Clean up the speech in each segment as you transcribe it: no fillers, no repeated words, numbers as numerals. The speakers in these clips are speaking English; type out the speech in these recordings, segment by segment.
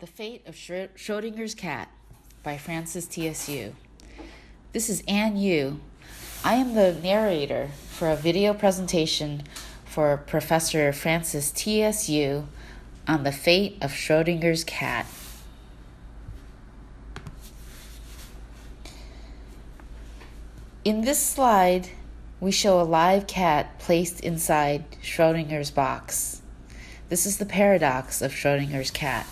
The Fate of Schrödinger's Cat by Frances T.S.U. This is Ann Yu. I am the narrator for a video presentation for Professor Frances T.S.U. on the fate of Schrödinger's cat. In this slide, we show a live cat placed inside Schrödinger's box. This is the paradox of Schrödinger's cat.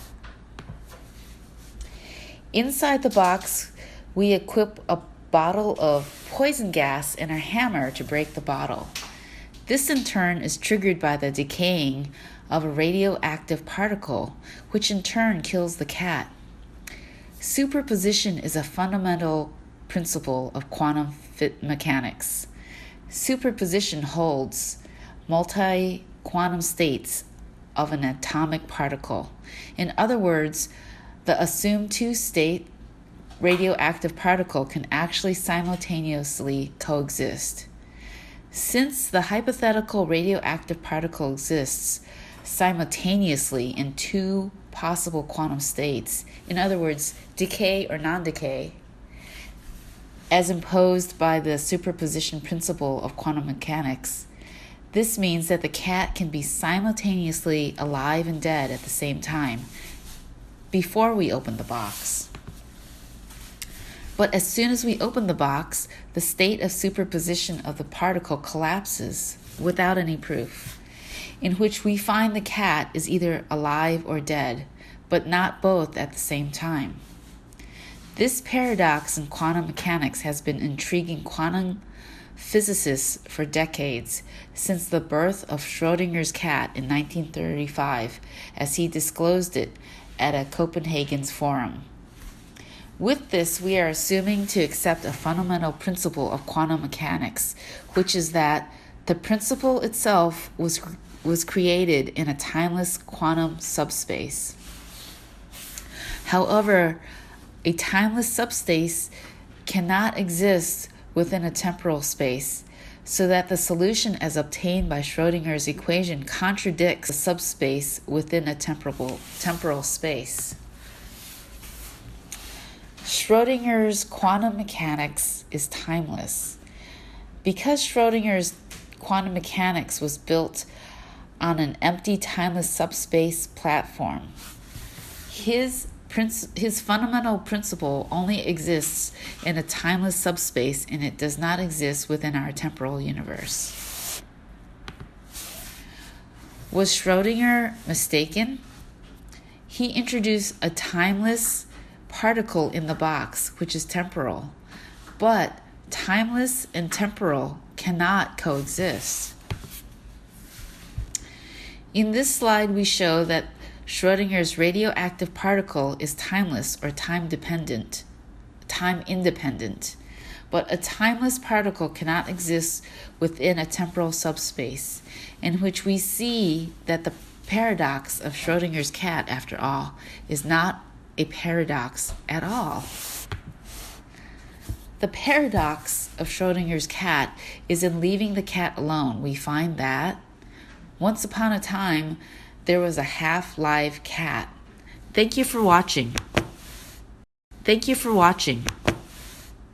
Inside the box, we equip a bottle of poison gas and a hammer to break the bottle. This in turn is triggered by the decaying of a radioactive particle, which in turn kills the cat. Superposition is a fundamental principle of quantum mechanics. Superposition holds multi-quantum states of an atomic particle. In other words, the assumed two-state radioactive particle can actually simultaneously coexist. Since the hypothetical radioactive particle exists simultaneously in two possible quantum states, in other words, decay or non-decay, as imposed by the superposition principle of quantum mechanics, this means that the cat can be simultaneously alive and dead at the same time before we open the box. But as soon as we open the box, the state of superposition of the particle collapses without any proof, in which we find the cat is either alive or dead, but not both at the same time. This paradox in quantum mechanics has been intriguing quantum physicists for decades, since the birth of Schrödinger's cat in 1935, as he disclosed it at a Copenhagen forum. With this, we are assuming to accept a fundamental principle of quantum mechanics, which is that the principle itself was created in a timeless quantum subspace. However, a timeless subspace cannot exist within a temporal space, so that the solution as obtained by Schrödinger's equation contradicts a subspace within a temporal space. Schrödinger's quantum mechanics is timeless. Because Schrödinger's quantum mechanics was built on an empty timeless subspace platform, his fundamental principle only exists in a timeless subspace, and it does not exist within our temporal universe. Was Schrödinger mistaken? He introduced a timeless particle in the box, which is temporal, but timeless and temporal cannot coexist. In this slide, we show that Schrödinger's radioactive particle is timeless or time independent, but a timeless particle cannot exist within a temporal subspace, in which we see that the paradox of Schrödinger's cat, after all, is not a paradox at all. The paradox of Schrödinger's cat is in leaving the cat alone. We find that once upon a time, there was a half-live cat. Thank you for watching.